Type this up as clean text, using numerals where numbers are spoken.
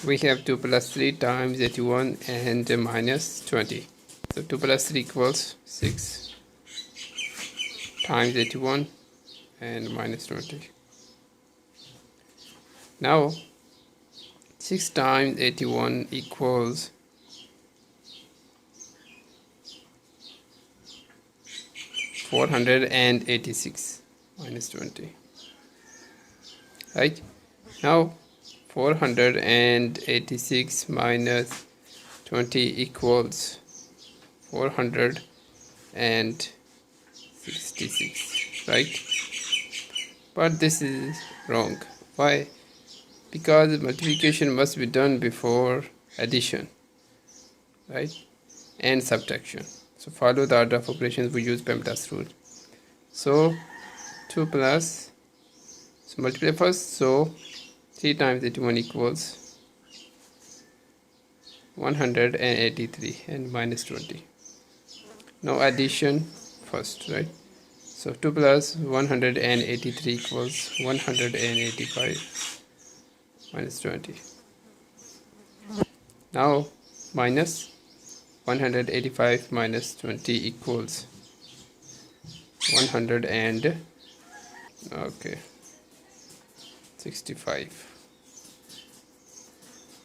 we have 2 plus 3 times 81 and minus 20. So 2 plus 3 equals 6 times 81 and minus 20. Now 6 times 81 equals 486 minus 20. Right? Now 486 minus 20 equals 466, right? But this is wrong. Why? Because multiplication must be done before addition, right? And subtraction. So follow the order of operations. We use Pemdas rule. So 2 plus, so multiply first. So 3 times 81 equals 183 and minus 20. Now addition first, right? So 2 plus 183 equals 185 minus 20. Now minus 185 minus 20 equals 100 and 65.